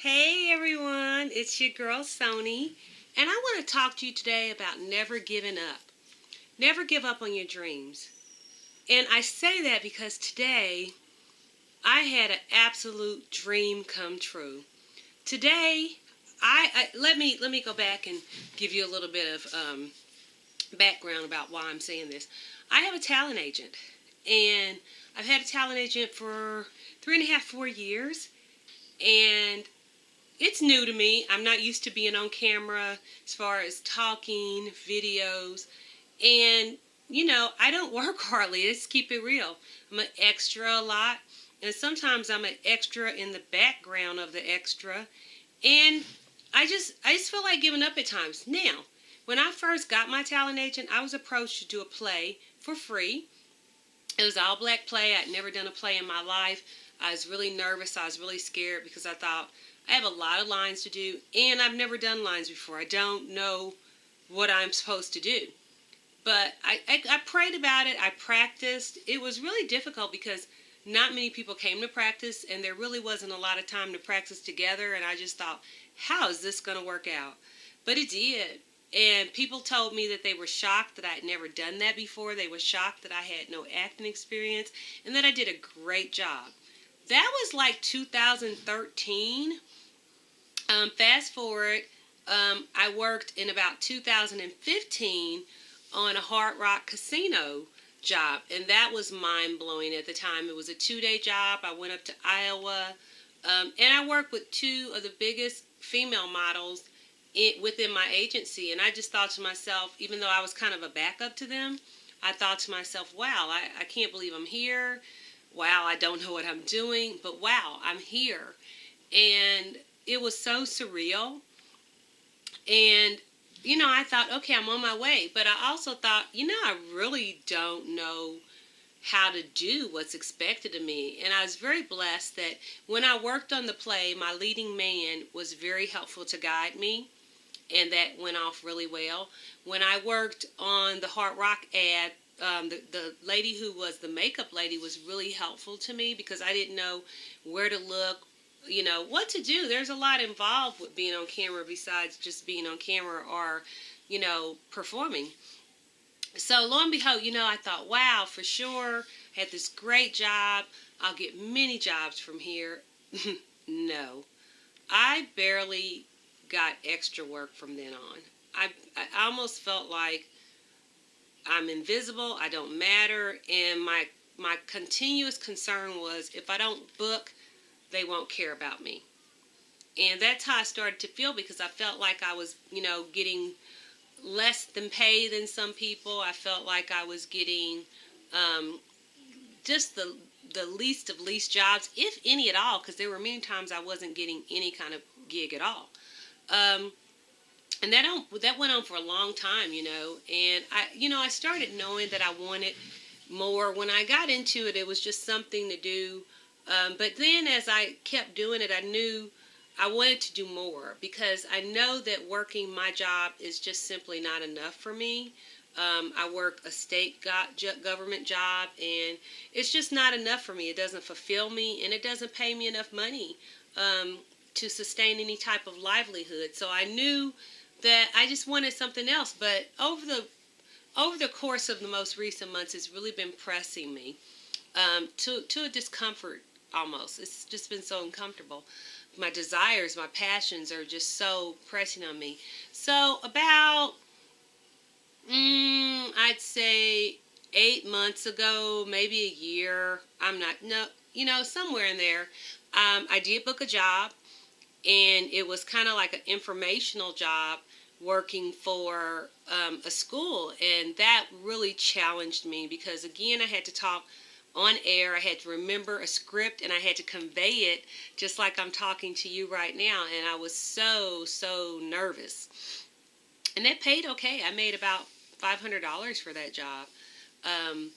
Hey everyone, it's your girl Sony, and I want to talk to you today about never giving up. Never give up on your dreams. And I say that because today I had an absolute dream come true. Today, let me go back and give you a little bit of background about why I'm saying this. I have a talent agent, and I've had a talent agent for 3.5, 4 years, and it's new to me. I'm not used to being on camera as far as talking, videos, and I don't work hardly. Let's keep it real. I'm an extra a lot, and sometimes I'm an extra in the background of the extra, and I just feel like giving up at times. Now, when I first got my talent agent, I was approached to do a play for free. It was all black play. I'd never done a play in my life. I was really nervous. I was really scared because I thought I have a lot of lines to do, and I've never done lines before. I don't know what I'm supposed to do. But I prayed about it. I practiced. It was really difficult because not many people came to practice, and there really wasn't a lot of time to practice together. And I just thought, how is this going to work out? But it did. And people told me that they were shocked that I had never done that before. They were shocked that I had no acting experience and that I did a great job. That was like 2013. Fast forward, I worked in about 2015 on a Hard Rock Casino job, and that was mind blowing at the time. It was a 2-day job. I went up to Iowa, and I worked with two of the biggest female models within my agency, and I just thought to myself, even though I was kind of a backup to them, I thought to myself, wow, I can't believe I'm here. Wow, I don't know what I'm doing, but wow, I'm here. And it was so surreal. And, I thought, okay, I'm on my way. But I also thought, I really don't know how to do what's expected of me. And I was very blessed that when I worked on the play, my leading man was very helpful to guide me. And that went off really well. When I worked on the Hard Rock ad, the lady who was the makeup lady was really helpful to me because I didn't know where to look, what to do. There's a lot involved with being on camera besides just being on camera or, performing. So lo and behold, I thought, wow, for sure, had this great job. I'll get many jobs from here. No, I barely got extra work from then on. I almost felt like I'm invisible, I don't matter, and my continuous concern was if I don't book, they won't care about me. And that's how I started to feel because I felt like I was, getting less than pay than some people. I felt like I was getting just the least of least jobs, if any at all, because there were many times I wasn't getting any kind of gig at all. Um, and that went on for a long time, And I started knowing that I wanted more. When I got into it, it was just something to do. But then as I kept doing it, I knew I wanted to do more because I know that working my job is just simply not enough for me. I work a state government job, and it's just not enough for me. It doesn't fulfill me, and it doesn't pay me enough money to sustain any type of livelihood. So I knew that I just wanted something else. But over the course of the most recent months, it's really been pressing me to a discomfort almost. It's just been so uncomfortable. My desires, my passions are just so pressing on me. So about, I'd say 8 months ago, maybe a year, I'm not, no, somewhere in there, I did book a job, and it was kind of like an informational job working for a school, and that really challenged me because, again, I had to talk on air. I had to remember a script, and I had to convey it just like I'm talking to you right now, and I was so nervous. And that paid okay. I made about $500 for that job. Um,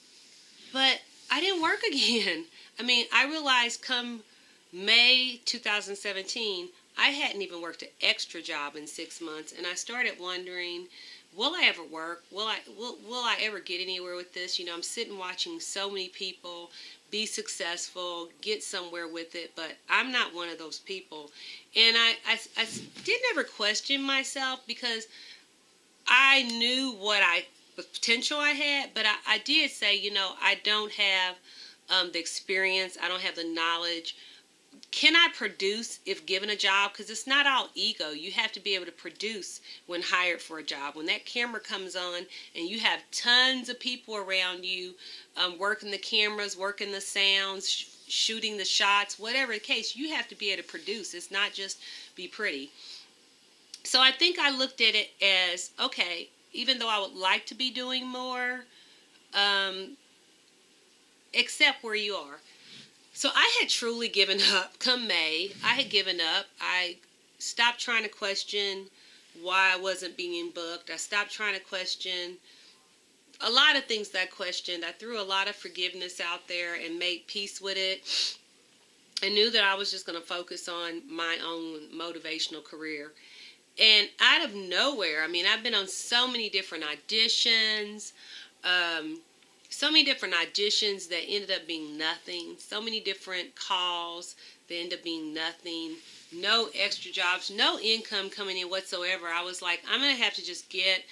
but I didn't work again. I mean, I realized come May 2017, I hadn't even worked an extra job in 6 months, and I started wondering, will I ever work? Will I ever get anywhere with this? I'm sitting watching so many people be successful, get somewhere with it, but I'm not one of those people. And I did never question myself because I knew the potential I had, but I did say, I don't have the experience, I don't have the knowledge. Can I produce if given a job? Because it's not all ego. You have to be able to produce when hired for a job. When that camera comes on and you have tons of people around you working the cameras, working the sounds, shooting the shots, whatever the case, you have to be able to produce. It's not just be pretty. So I think I looked at it as, okay, even though I would like to be doing more, accept where you are. So I had truly given up. Come May, I had given up. I stopped trying to question why I wasn't being booked. I stopped trying to question a lot of things that I questioned. I threw a lot of forgiveness out there and made peace with it. I knew that I was just going to focus on my own motivational career. And out of nowhere, I've been on so many different auditions, that ended up being nothing. So many different calls that ended up being nothing. No extra jobs, no income coming in whatsoever. I was like, I'm going to have to just get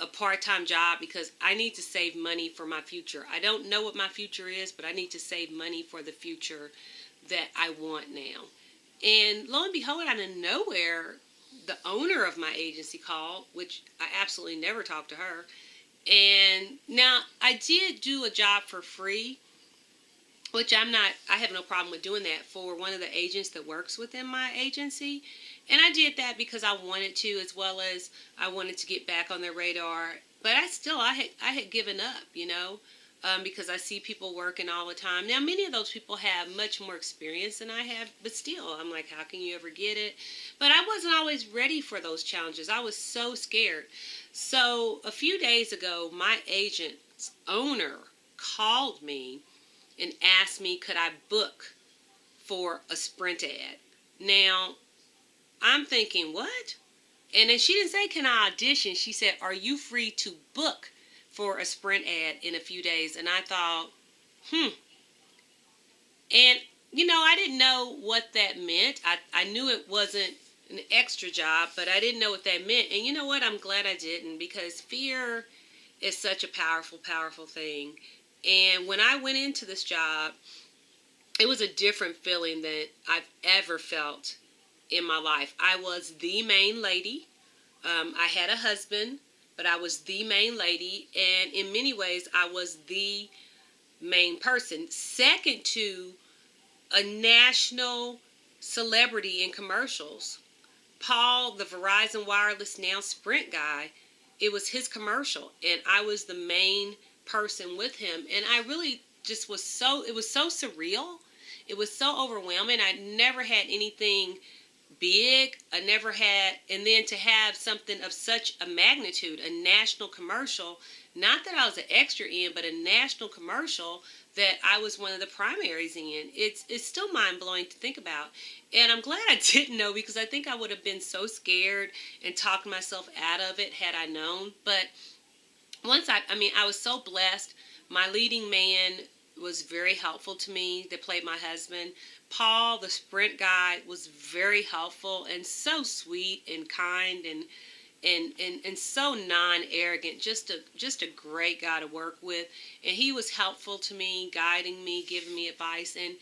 a part-time job because I need to save money for my future. I don't know what my future is, but I need to save money for the future that I want now. And lo and behold, out of nowhere, the owner of my agency called, which I absolutely never talked to her. And now I did do a job for free, which I have no problem with doing that for one of the agents that works within my agency. And I did that because I wanted to, as well as I wanted to get back on their radar. But I had given up, because I see people working all the time. Now, many of those people have much more experience than I have, but still, I'm like, how can you ever get it? But I wasn't always ready for those challenges. I was so scared. So a few days ago, my agent's owner called me and asked me, could I book for a Sprint ad? Now, I'm thinking, what? And then she didn't say, can I audition? She said, are you free to book for a Sprint ad in a few days? And I thought, And, I didn't know what that meant. I knew it wasn't an extra job, but I didn't know what that meant. And you know what? I'm glad I didn't, because fear is such a powerful, powerful thing. And when I went into this job, it was a different feeling than I've ever felt in my life. I was the main lady. I had a husband, but I was the main lady. And in many ways, I was the main person. Second to a national celebrity in commercials. Paul, the Verizon Wireless, now Sprint guy, it was his commercial. And I was the main person with him. And I really just it was so surreal. It was so overwhelming. I never had anything big. I never had, and then to have something of such a magnitude, a national commercial, not that I was an extra in, but a national commercial that I was one of the primaries in. It's still mind-blowing to think about. And I'm glad I didn't know, because I think I would have been so scared and talked myself out of it had I known. But once I was so blessed. My leading man was very helpful to me that played my husband. Paul, the Sprint guy, was very helpful and so sweet and kind and so non-arrogant. Just a great guy to work with. And he was helpful to me, guiding me, giving me advice. And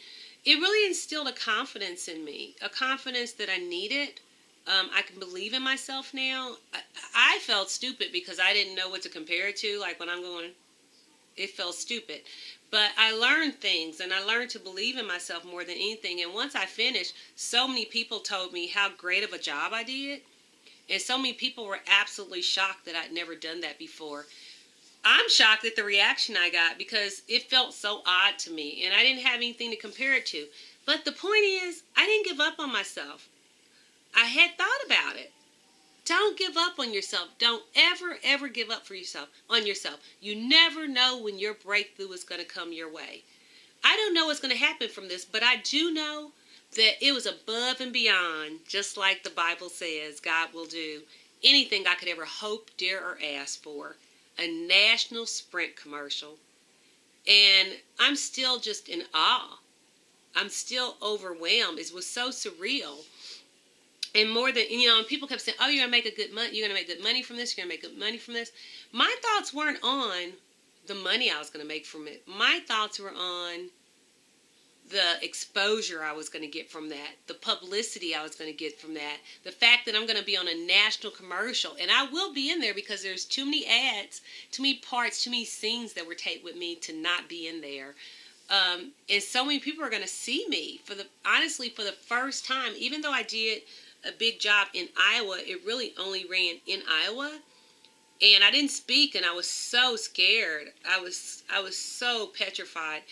it really instilled a confidence in me, a confidence that I needed. I can believe in myself now. I felt stupid because I didn't know what to compare it to. Like when I'm going, it felt stupid. But I learned things, and I learned to believe in myself more than anything. And once I finished, so many people told me how great of a job I did. And so many people were absolutely shocked that I'd never done that before. I'm shocked at the reaction I got because it felt so odd to me, and I didn't have anything to compare it to. But the point is, I didn't give up on myself. I had thought about it. Don't give up on yourself. Don't ever give up on yourself. You never know when your breakthrough is going to come your way. I don't know what's going to happen from this, but I do know that it was above and beyond, just like the Bible says God will do, anything I could ever hope, dare, or ask for. A national Sprint commercial. And I'm still just in awe. I'm still overwhelmed. It was so surreal. And more than, and people kept saying, oh, you're going to make you're going to make good money from this. You're going to make good money from this. My thoughts weren't on the money I was going to make from it. My thoughts were on the exposure I was going to get from that, the publicity I was going to get from that, the fact that I'm going to be on a national commercial, and I will be in there because there's too many ads, too many parts, too many scenes that were taped with me to not be in there. And so many people are going to see me honestly, for the first time. Even though I did a big job in Iowa, it really only ran in Iowa. And I didn't speak, and I was so scared. I was so petrified.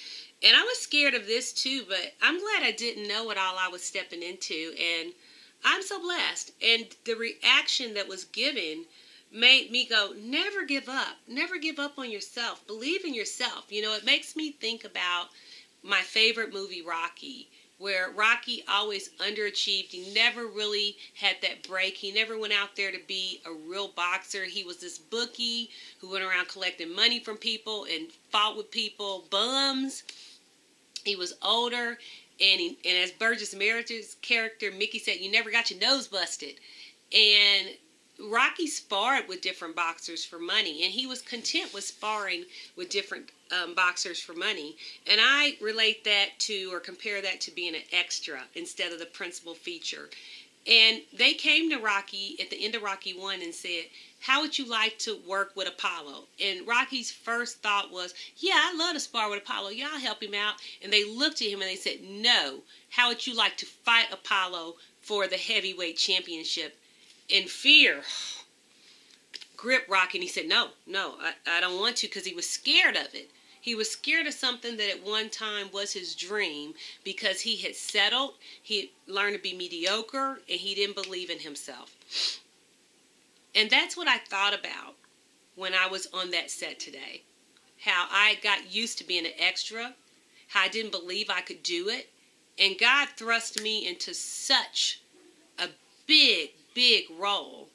And I was scared of this too, but I'm glad I didn't know what all I was stepping into. And I'm so blessed. And the reaction that was given made me go, never give up. Never give up on yourself. Believe in yourself. It makes me think about my favorite movie, Rocky, where Rocky always underachieved. He never really had that break. He never went out there to be a real boxer. He was this bookie who went around collecting money from people and fought with people, bums. He was older, and as Burgess Meredith's character, Mickey, said, you never got your nose busted. And Rocky sparred with different boxers for money, and he was content with sparring with different boxers for money. And I relate that to, or compare that to, being an extra instead of the principal feature. And they came to Rocky at the end of Rocky 1 and said, how would you like to work with Apollo? And Rocky's first thought was, yeah, I'd love to spar with Apollo. Yeah, I'll help him out. And they looked at him and they said, no, how would you like to fight Apollo for the heavyweight championship? And fear gripped Rocky, and he said, no, I don't want to, because he was scared of it. He was scared of something that at one time was his dream, because he had settled, he had learned to be mediocre, and he didn't believe in himself. And that's what I thought about when I was on that set today. How I got used to being an extra, how I didn't believe I could do it, and God thrust me into such a big role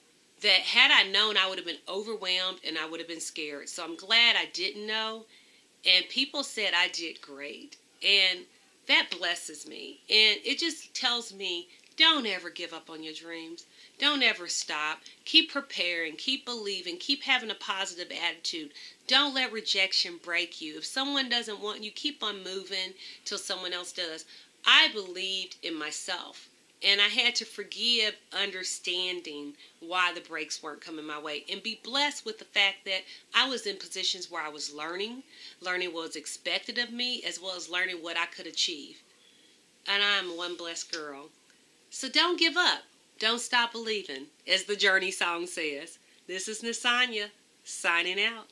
that had I known, I would have been overwhelmed and I would have been scared. So I'm glad I didn't know. And people said I did great. And that blesses me. And it just tells me, don't ever give up on your dreams. Don't ever stop. Keep preparing. Keep believing. Keep having a positive attitude. Don't let rejection break you. If someone doesn't want you, keep on moving till someone else does. I believed in myself. And I had to forgive understanding why the breaks weren't coming my way, and be blessed with the fact that I was in positions where I was learning what was expected of me, as well as learning what I could achieve. And I'm one blessed girl. So don't give up. Don't stop believing, as the Journey song says. This is Nasanya, signing out.